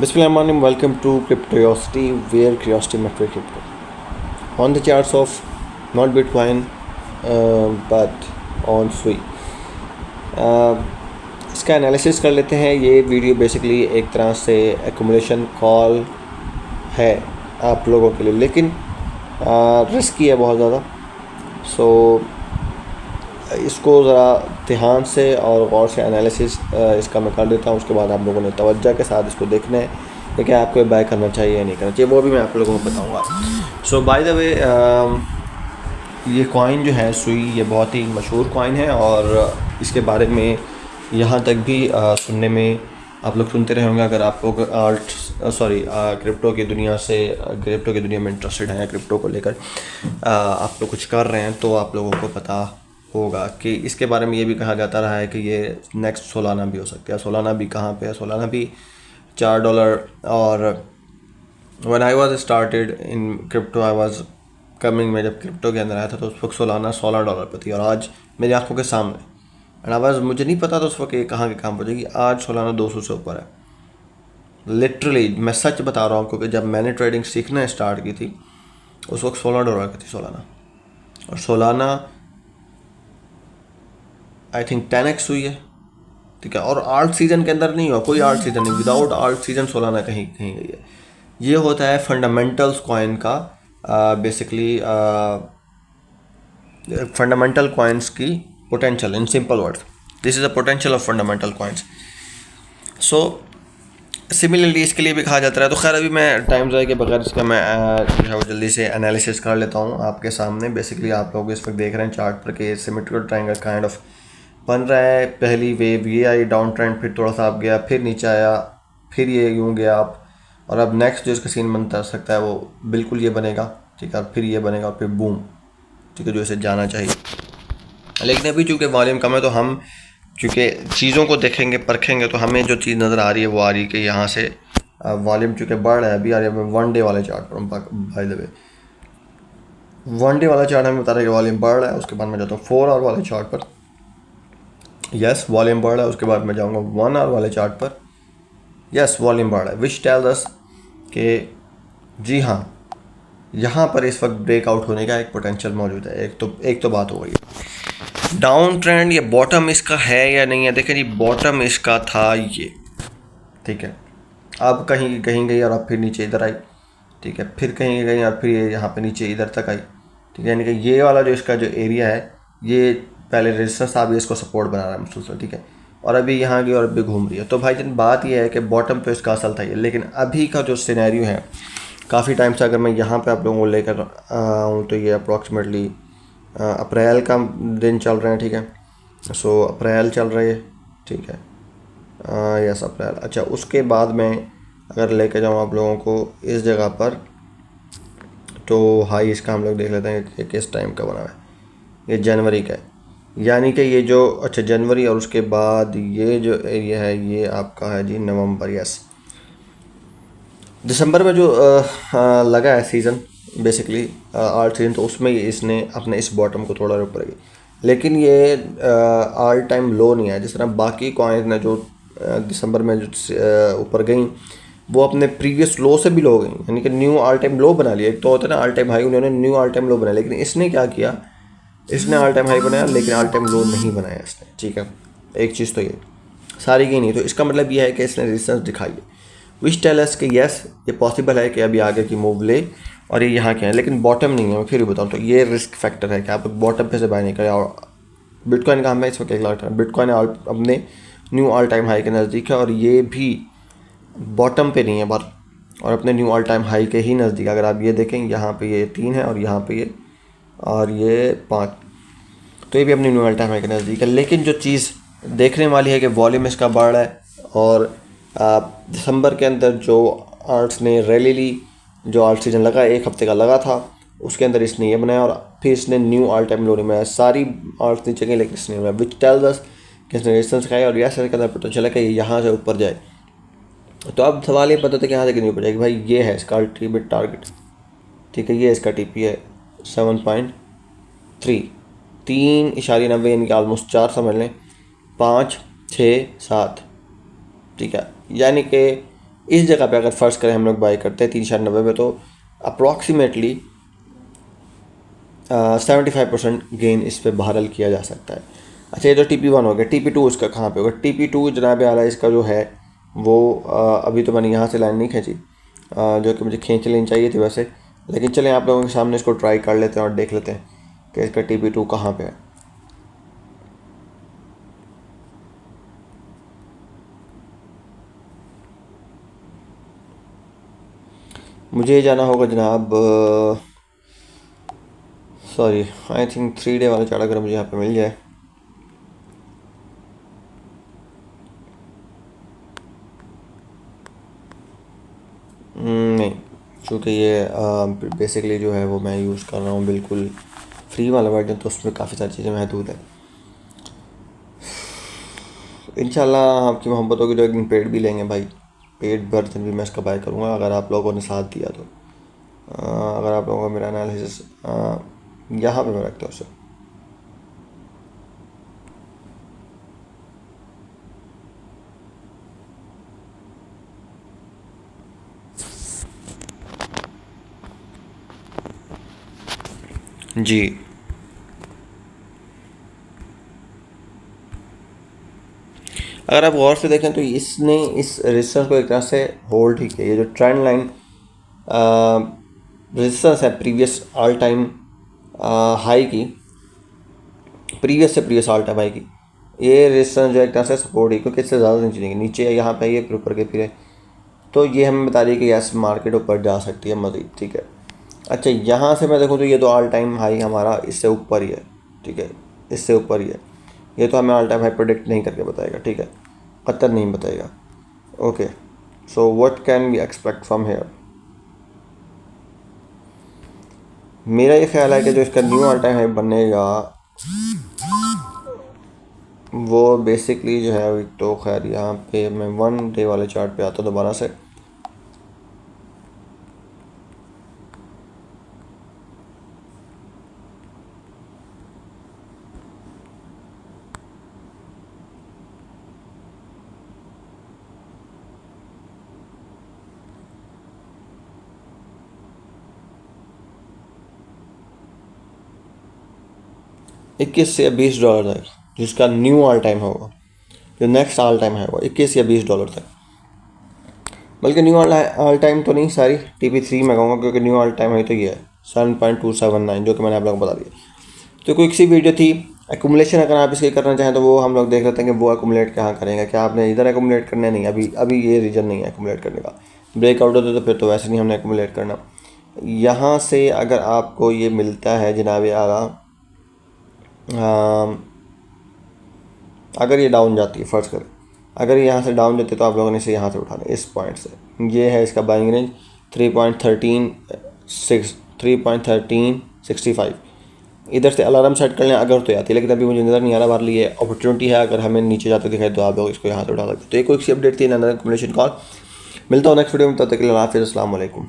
Bismillahirrahmanirrahim. Welcome to Cryptosity, where curiosity met with crypto. On the charts of not Bitcoin, but on Sui. इसका analysis कर लेते हैं. ये video basically एक तरह से एक्यूमुलेशन कॉल है आप लोगों के लिए, लेकिन रिस्की है बहुत ज़्यादा. सो इसको ज़रा ध्यान से और गौर से एनालिसिस इसका मैं कर देता हूँ. उसके बाद आप लोगों ने तवज्जो के साथ इसको देखना है कि क्या आपको बाय करना चाहिए या नहीं करना चाहिए, वो भी मैं आप लोगों को बताऊँगा. सो बाय द वे, ये कॉइन जो है सुई, ये बहुत ही मशहूर कॉइन है और इसके बारे में यहाँ तक भी सुनने में आप लोग सुनते रहे होंगे. अगर आप लोग क्रिप्टो की दुनिया में इंटरेस्टेड हैं या क्रिप्टो को लेकर आप लोग कुछ कर रहे हैं, तो आप लोगों को पता होगा कि इसके बारे में ये भी कहा जाता रहा है कि ये नेक्स्ट सोलाना भी हो सकता है. सोलाना भी कहाँ पे है? सोलाना भी $4. और when I was started in crypto, I was coming, मैं जब क्रिप्टो के अंदर आया था तो उस वक्त सोलाना $16 पर थी और आज मेरी आंखों के सामने. एंड आवाज़ मुझे नहीं पता था उस वक्त ये कहाँ के काम पहुँचेगी. आज सोलाना 200 से ऊपर है. लिटरली मैं सच बता रहा हूँ, क्योंकि जब मैंने ट्रेडिंग सीखना स्टार्ट की थी उस वक्त $16 की थी सोलाना. और सोलाना आई थिंक 10x हुई है, ठीक है. और आर्ट सीज़न के अंदर नहीं हुआ, कोई आर्ट सीज़न नहीं, विदाउट आर्ट सीज़न सोलाना कहीं गई है. ये होता है फंडामेंटल्स कॉइन का, बेसिकली फंडामेंटल कॉइन्स की potential. In simple words, this is a potential of fundamental coins. So similarly इसके लिए भी कहा जाता है. तो खैर अभी मैं टाइम ज़ाया के बगैर इसका मैं जो है वो जल्दी से एनालिसिस कर लेता हूँ आपके सामने. बेसिकली आप लोग इस वक्त देख रहे हैं चार्ट पर कि सिमेट्रिकल ट्रायंगल काइंड ऑफ बन रहा है. पहली वेव ये आई डाउन ट्रेंड, फिर थोड़ा सा आप गया, फिर नीचे आया, फिर ये यूँ गया आप, और अब नेक्स्ट जो इसका सीन बनता सकता है वो बिल्कुल ये बनेगा, ठीक है. और फिर ये बनेगा और फिर बूम, ठीक है, जो इसे जाना चाहिए. लेकिन अभी चूँकि वॉल्यूम कम है तो हम चूँकि चीज़ों को देखेंगे, परखेंगे, तो हमें जो चीज़ नज़र आ रही है वो आ रही है कि यहाँ से वॉल्यूम चूँकि बढ़ रहा है. अभी आ रही है 1 डे वाले चार्ट पर. बाय द वे 1 डे वाला चार्ट हमें बता रहा है कि वॉल्यूम बढ़ रहा है. उसके बाद मैं जाता हूँ 4 आवर वाले चार्ट पर. यस, वॉल्यूम बढ़ रहा है. उसके बाद मैं जाऊँगा 1 आवर वाले चार्ट पर. यस, वॉल्यूम बढ़ रहा है, विच टेल्स अस कि जी हाँ, यहाँ पर इस वक्त ब्रेकआउट होने का एक पोटेंशियल मौजूद है. एक तो बात हो गई. डाउन ट्रेंड या बॉटम इसका है या नहीं है? देखें जी, बॉटम इसका था ये, ठीक है. अब कहीं गई और अब फिर नीचे इधर आई, ठीक है. फिर कहीं गई और फिर ये यहाँ पे नीचे इधर तक आई, ठीक है. यानी कि ये वाला जो इसका जो एरिया है, ये पहले रेजिस्टेंस था, अभी इसको सपोर्ट बना रहा है महसूस, ठीक है. और अभी यहाँ गई और अभी घूम रही है. तो भाई जन बात ये है कि बॉटम तो इसका असल था ये, लेकिन अभी का जो सिनेरियो है, काफ़ी टाइम से अगर मैं यहाँ पे आप लोगों को लेकर आऊँ तो ये अप्रॉक्सीमेटली अप्रैल का दिन चल रहे हैं, ठीक है. सो अप्रैल चल रही है, ठीक है. यस, अप्रैल. अच्छा, उसके बाद मैं अगर लेकर जाऊँ आप लोगों को इस जगह पर, तो हाई इसका हम लोग देख लेते हैं कि किस टाइम का बना है. ये जनवरी का है, यानी कि ये जो, अच्छा, जनवरी, और उसके बाद ये जो एरिया है ये आपका है जी नवंबर. यस, दिसंबर में जो लगा है सीज़न, बेसिकली आर्ट सीजन, तो उसमें इसने अपने इस बॉटम को थोड़ा ऊपर गई. लेकिन ये ऑल टाइम लो नहीं है. जिस तरह बाकी कॉइन्स ने जो दिसंबर में जो ऊपर गई, वो अपने प्रीवियस लो से भी लो गई, यानी कि न्यू ऑल टाइम लो बना लिया. एक तो होता है ना ऑल टाइम हाई, उन्होंने न्यू ऑल टाइम लो बनाया. लेकिन इसने क्या किया, इसने ऑल टाइम हाई बनाया लेकिन ऑल टाइम लो नहीं बनाया इसने, ठीक है. एक चीज़ तो ये सारी की नहीं. तो इसका मतलब ये है कि इसने रेजिस्टेंस दिखाई है, विच टेल अस कि यस, ये पॉसिबल है कि अभी आगे की मूव ले और ये यहाँ के हैं, लेकिन बॉटम नहीं है. मैं फिर भी बताऊँ तो ये रिस्क फैक्टर है कि आप बॉटम पे से बाय नहीं करें. और बिटकॉइन का हमें इस वक्त 1 लाख, बिटकॉइन अपने न्यू ऑल टाइम हाई के नज़दीक है और ये भी बॉटम पे नहीं है पर, और अपने न्यू ऑल टाइम हाई के ही नज़दीक. अगर आप ये देखें, यहाँ पे ये 3 है और यहाँ पे ये, और ये 5, तो ये भी अपने न्यू ऑल टाइम हाई के नज़दीक है. लेकिन जो चीज़ देखने वाली है कि वॉल्यूम इसका बढ़ रहा है, और दिसंबर के अंदर जो आर्ट्स ने रैलीली जो आर्ट सीजन लगा, 1 हफ्ते का लगा था, उसके अंदर इसने ये बनाया और फिर इसने न्यू ऑल टाइम लो नहीं बनाया। सारी आर्ट्स नीचे गई लेकिन इसने बनाया, विच टेल्स अस कि इसने रेजिस्टेंस खाया और यह के अंदर पोटेंशियल है कि यहाँ से ऊपर जाए। तो अब सवाल ये पता था कि यहाँ से कितनी ऊपर जाएगी। भाई ये है इसका अल्टीमेट टारगेट, ठीक है, ये इसका टीपी है 7.3, 3.90 यानी कि ऑलमोस्ट 4 समझ लें, 5, 6, 7, ठीक है। यानी कि इस जगह पे अगर फ़र्ज़ करें हम लोग बाई करते हैं 3.90 में, तो अप्रॉक्सीमेटली 75% गेन इस पर बहरल किया जा सकता है। अच्छा, ये तो TP1 हो गया। TP2 इसका कहाँ पे होगा? TP2 जनाब आला इसका जो है वो अभी तो मैंने यहाँ से लाइन नहीं खींची, जो कि मुझे खींच लेनी चाहिए थी वैसे, लेकिन चलें आप लोगों के सामने इसको ट्राई कर लेते हैं और देख लेते हैं कि इसका TP2 कहाँ पे है। मुझे जाना होगा जनाब, सॉरी, आई थिंक 3 डे वाला चार्ट अगर मुझे यहाँ पे मिल जाए। नहीं, चूँकि ये बेसिकली जो है वो मैं यूज़ कर रहा हूँ बिल्कुल फ्री वाला वर्जन, तो उसमें काफ़ी सारी चीज़ें महदूद है। इंशाल्लाह आपकी मोहब्बत होगी तो एक दिन पेड भी लेंगे भाई, पेड वर्जन भी मैं इसका बाय करूँगा अगर आप लोगों ने साथ दिया तो। अगर आप लोगों का मेरा एनालिसिस यहाँ पे मैं रखता हूँ उसे। जी, अगर आप गौर से देखें तो इसने इस रेजिस्टेंस को एक तरह से होल्ड ही किया। ये जो ट्रेंड लाइन रेजिस्टेंस है प्रीवियस ऑल टाइम हाई की, प्रीवियस से प्रीवियस ऑल टाइम हाई की, ये रेजिस्टेंस जो एक तरह से सपोर्ट ही, क्योंकि इससे ज़्यादा नीचे नहीं, नीचे यहाँ पे ये फिर ऊपर के फिर है, तो ये हमें बता रही है कि यस मार्केट ऊपर जा सकती है मज़ीद, ठीक है। अच्छा, यहाँ से मैं देखूँ तो ये तो ऑल टाइम हाई हमारा इससे ऊपर ही है, ठीक है, इससे ऊपर ही है। ये तो हमें ऑल टाइम हाई प्रोडिक्ट नहीं करके बताएगा, ठीक है, कतर नहीं बताएगा। Okay, so what can we expect from here? मेरा ये ख्याल है कि जो इसका न्यू ऑल टाइम हाई बनेगा वो बेसिकली जो है, तो खैर यहाँ पे मैं 1 डे वाले चार्ट पे आता हूँ दोबारा से। $21 से $20 तक जिसका न्यू ऑल टाइम होगा, जो नेक्स्ट ऑल टाइम है वो $21 या $20 तक। बल्कि न्यू ऑल टाइम तो नहीं, सारी TP3 में कहूँगा, क्योंकि न्यू ऑल टाइम है तो ये है 7.279, जो कि मैंने आप लोगों को बता दिया। तो क्विक सी वीडियो थी। एकुमुलेशन अगर आप इसके करना चाहें तो वो हम लोग देख लेते हैं कि वो एकुमुलेट कहाँ करेंगे। क्या आपने इधर एकुमुलेट करना है? नहीं, अभी ये रीजन नहीं है एकुमुलेट करने का। ब्रेकआउट होता तो फिर तो वैसे नहीं हमने एकुमुलेट करना। यहाँ से अगर आपको ये मिलता है जनाब आला, अगर ये डाउन जाती है, फ़र्ज़ करें अगर यहाँ से डाउन जाती है तो आप लोगों ने इसे यहाँ से उठाना, इस पॉइंट से। ये है इसका बाइंग रेंज 3.1365। इधर से अलार्म सेट कर लें अगर तो आती है, लेकिन अभी मुझे नज़र नहीं आ रहा। बाहर लिए अपॉर्चुनिटी है, अगर हमें नीचे जाते दिखाए तो आप लोग इसको यहाँ से उठा सकते। तो एक कोई सी अपडेट थी ना, कम्युनिकेशन कॉल। मिलता हूँ नेक्स्ट वीडियो में, तब तक के लिए हाफ़िज़, अस्सलाम वालेकुम।